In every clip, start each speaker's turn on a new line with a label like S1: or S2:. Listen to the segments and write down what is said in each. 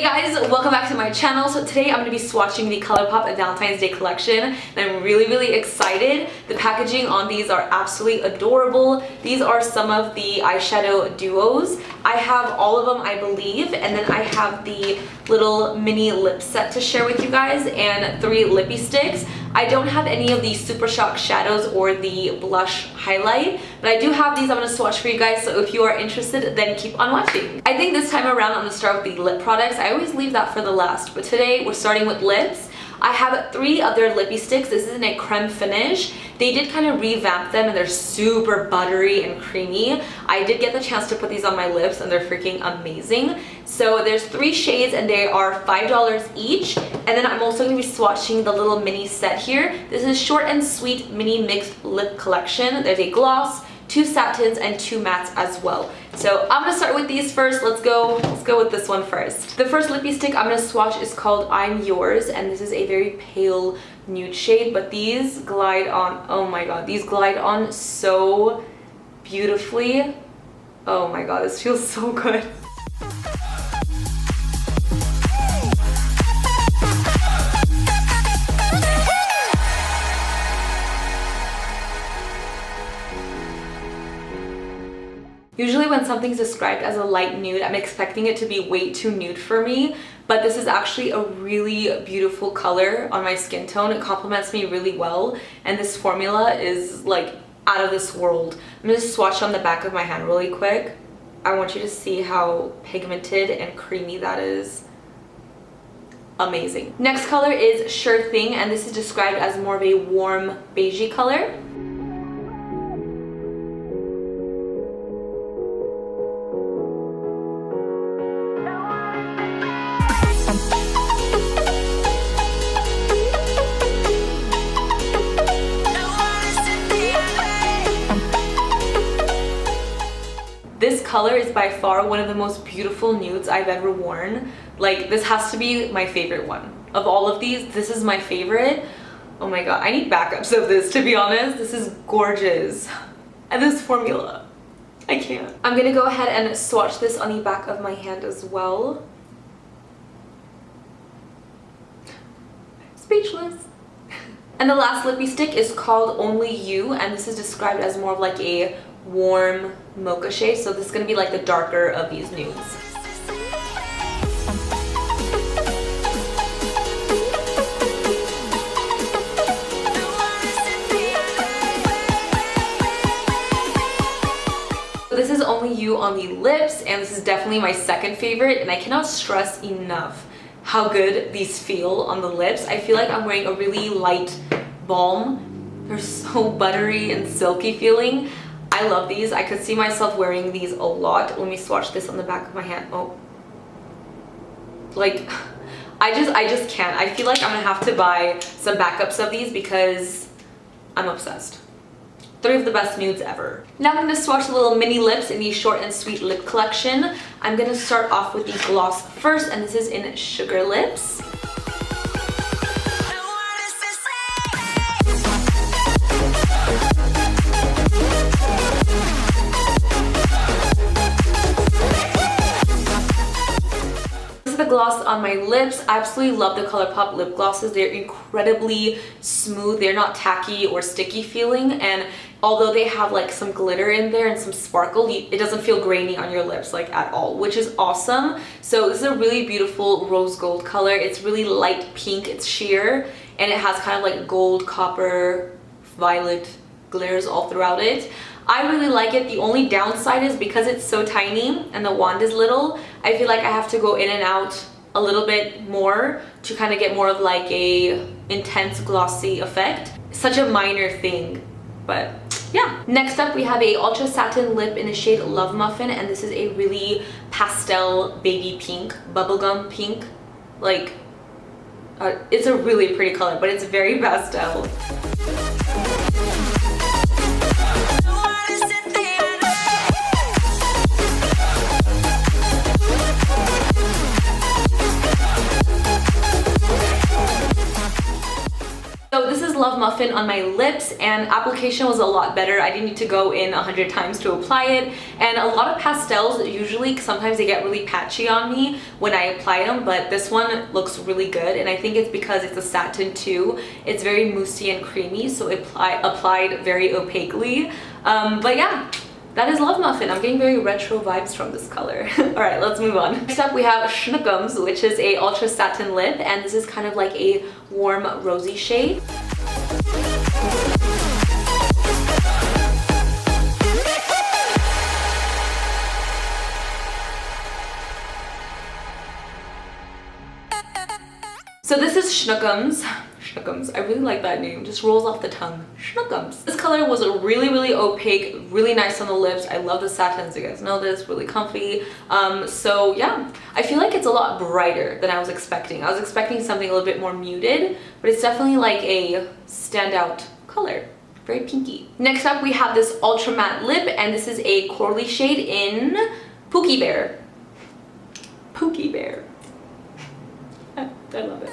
S1: Hey guys, welcome back to my channel. So today I'm going to be swatching the Colourpop Valentine's Day collection and I'm really excited. The packaging on these are absolutely adorable. These are some of the eyeshadow duos. I have all of them, I believe, and then I have the little mini lip set to share with you guys and 3 Lippie Stix. I don't have any of the Super Shock shadows or the blush highlight, but I do have these I'm going to swatch for you guys, so if you are interested, then keep on watching. I think this time around I'm going to start with the lip products. I always leave that for the last, but today we're starting with lips. I have 3 of their Lippie Stix. This is in a creme finish. They did kind of revamp them and they're super buttery and creamy. I did get the chance to put these on my lips and they're freaking amazing. So there's 3 shades and they are $5 each. And then I'm also going to be swatching the little mini set here. This is Short and Sweet Mini Mixed Lip Collection. There's a gloss, 2 satins, and 2 mattes as well. So I'm gonna start with these first. Let's go with this one first. The first Lippie stick I'm gonna swatch is called I'm Yours, and this is a very pale nude shade, but these glide on, oh my god, these glide on so beautifully. Oh my god, this feels so good. Usually when something's described as a light nude, I'm expecting it to be way too nude for me, but this is actually a really beautiful color on my skin tone. It complements me really well, and this formula is like out of this world. I'm gonna swatch on the back of my hand really quick. I want you to see how pigmented and creamy that is. Amazing. Next color is Sure Thing, and this is described as more of a warm beigey color. This color is by far one of the most beautiful nudes I've ever worn. Like, this has to be my favorite one. Of all of these, this is my favorite. Oh my god, I need backups of this, to be honest. This is gorgeous. And this formula, I can't. I'm gonna go ahead and swatch this on the back of my hand as well. Speechless. And the last Lippie stick is called Only You, and this is described as more of like a warm mocha shade, so this is going to be like the darker of these nudes. This is Only You on the lips, and this is definitely my second favorite, and I cannot stress enough how good these feel on the lips. I feel like I'm wearing a really light balm. They're so buttery and silky feeling. I love these. I could see myself wearing these a lot. Let me swatch this on the back of my hand. Oh, like I just can't. I feel like I'm gonna have to buy some backups of these because I'm obsessed. 3 of the best nudes ever. Now I'm gonna swatch the little mini lips in the Short and Sweet Lip Collection. I'm gonna start off with the gloss first, and this is in Sugar Lips. Gloss on my lips. I absolutely love the Colourpop lip glosses. They're incredibly smooth. They're not tacky or sticky feeling, and although they have like some glitter in there and some sparkle, it doesn't feel grainy on your lips like at all, which is awesome. So this is a really beautiful rose gold color. It's really light pink. It's sheer, and it has kind of like gold, copper, violet glitters all throughout it. I really like it. The only downside is because it's so tiny and the wand is little, I feel like I have to go in and out a little bit more to kind of get more of like a intense glossy effect. Such a minor thing, but yeah. Next up we have a ultra satin lip in the shade Love Muffin, and this is a really pastel baby pink, bubblegum pink. Like, it's a really pretty color, but it's very pastel. Love Muffin Muffin on my lips, and application was a lot better. I didn't need to go in 100 times to apply it, and a lot of pastels, usually sometimes they get really patchy on me when I apply them, but this one looks really good, and I think it's because it's a satin too. It's very moussey and creamy, so it applied very opaquely. But yeah, that is Love Muffin. I'm getting very retro vibes from this color. Alright, let's move on. Next up we have Schnookums, which is a ultra satin lip, and this is kind of like a warm rosy shade. So this is Schnookums. Schnookums. I really like that name. Just rolls off the tongue. Schnookums. This color was really opaque, really nice on the lips. I love the satins. You guys know this. Really comfy. So yeah, I feel like it's a lot brighter than I was expecting. I was expecting something a little bit more muted, but it's definitely like a standout color. Very pinky. Next up, we have this ultra matte lip, and this is a corally shade in Pooky Bear. Pooky Bear. I love it.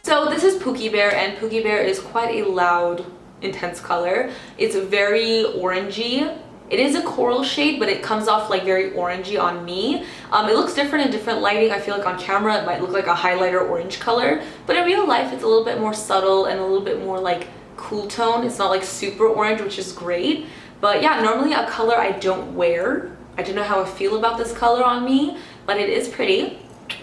S1: So this is Pooky Bear, and Pooky Bear is quite a loud, intense color. It's very orangey. It is a coral shade, but it comes off like very orangey on me. It looks different in different lighting. I feel like on camera it might look like a highlighter orange color, but in real life it's a little bit more subtle and a little bit more like cool tone. It's not like super orange, which is great. But yeah, normally a color I don't wear. I don't know how I feel about this color on me, but it is pretty.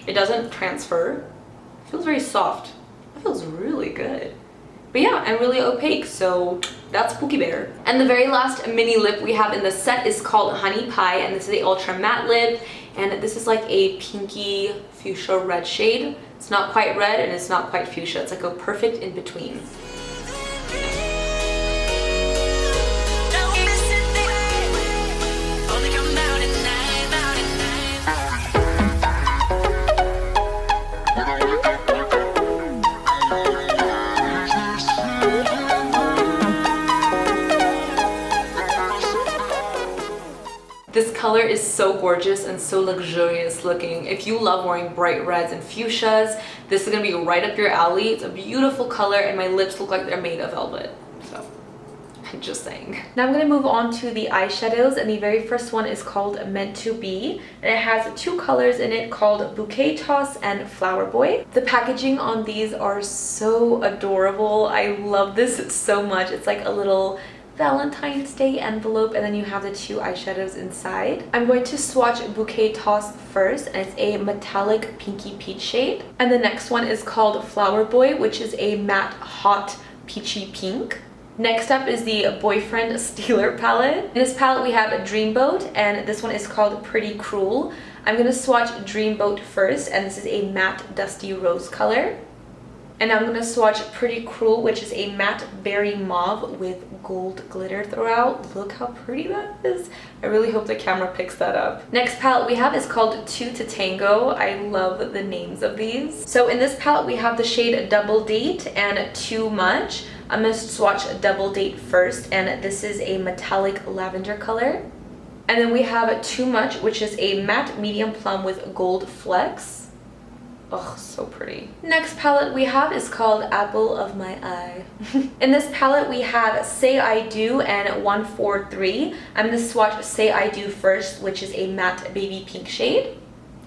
S1: It doesn't transfer. It feels very soft. It feels really good. But yeah, and really opaque, so that's Pooky Bear. And the very last mini lip we have in the set is called Honey Pie, and this is the ultra matte lip, and this is like a pinky fuchsia red shade. It's not quite red and it's not quite fuchsia. It's like a perfect in between. This color is so gorgeous and so luxurious looking. If you love wearing bright reds and fuchsias, this is gonna be right up your alley. It's a beautiful color, and my lips look like they're made of velvet. So, I'm just saying. Now I'm gonna move on to the eyeshadows, and the very first one is called Meant to Be, and it has two colors in it called Bouquet Toss and Flowerboy. The packaging on these are so adorable. I love this so much. It's like a little Valentine's Day envelope, and then you have the two eyeshadows inside. I'm going to swatch Bouquet Toss first, and it's a metallic pinky peach shade. And the next one is called Flowerboy, which is a matte hot peachy pink. Next up is the Boyfriend Stealer palette. In this palette we have Dreamboat, and this one is called Pretty Cruel. I'm going to swatch Dreamboat first, and this is a matte dusty rose color. And I'm going to swatch Pretty Cruel, which is a matte berry mauve with gold glitter throughout. Look how pretty that is. I really hope the camera picks that up. Next palette we have is called Two to Tango. I love the names of these. So in this palette we have the shade Double Date and Too Much. I'm going to swatch Double Date first, and this is a metallic lavender color. And then we have Too Much, which is a matte medium plum with gold flecks. Oh, so pretty. Next palette we have is called Apple of My Eye. In this palette we have Say I Do and 143. I'm going to swatch Say I Do first, which is a matte baby pink shade.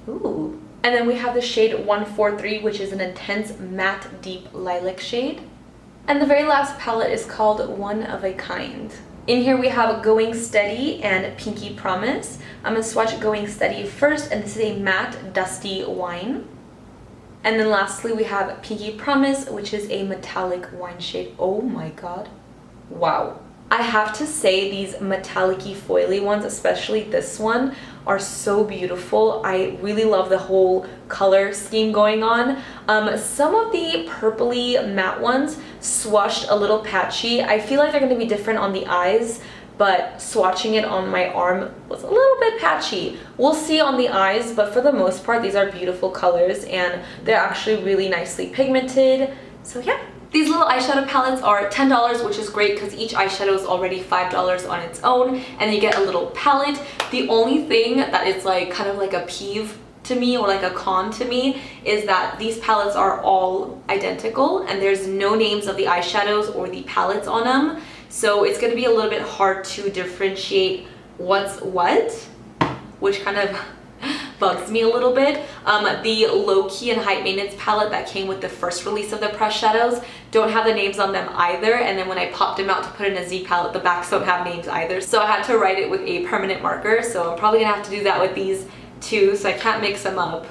S1: Ooh. And then we have the shade 143, which is an intense matte deep lilac shade. And the very last palette is called One of a Kind. In here we have Going Steady and Pinky Promise. I'm going to swatch Going Steady first, and this is a matte dusty wine. And then lastly we have Pinky Promise, which is a metallic wine shade. Oh my god. Wow. I have to say these metallic-y foily ones, especially this one, are so beautiful. I really love the whole color scheme going on. Some of the purpley matte ones swatched a little patchy. I feel like they're going to be different on the eyes, but swatching it on my arm was a little bit patchy. We'll see on the eyes, but for the most part these are beautiful colors and they're actually really nicely pigmented. So yeah, These little eyeshadow palettes are $10, which is great because each eyeshadow is already $5 on its own, and you get a little palette. The only thing that is like kind of like a peeve to me, or like a con to me, is that these palettes are all identical and there's no names of the eyeshadows or the palettes on them. So it's going to be a little bit hard to differentiate what's what, which kind of bugs me a little bit. The Low Key and High Maintenance palette that came with the first release of the pressed shadows don't have the names on them either, and then when I popped them out to put in a Z palette, the backs don't have names either. So I had to write it with a permanent marker, so I'm probably gonna have to do that with these too, so I can't mix them up.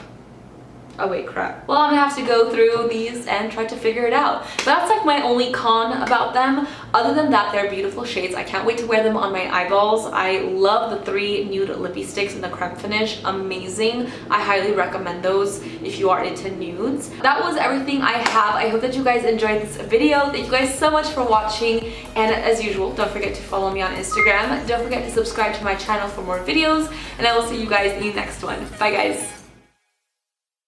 S1: Oh wait, crap. Well, I'm gonna have to go through these and try to figure it out. But that's like my only con about them. Other than that, they're beautiful shades. I can't wait to wear them on my eyeballs. I love the 3 nude Lippie Stix in the creme finish. Amazing. I highly recommend those if you are into nudes. That was everything I have. I hope that you guys enjoyed this video. Thank you guys so much for watching. And as usual, don't forget to follow me on Instagram. Don't forget to subscribe to my channel for more videos. And I will see you guys in the next one. Bye guys.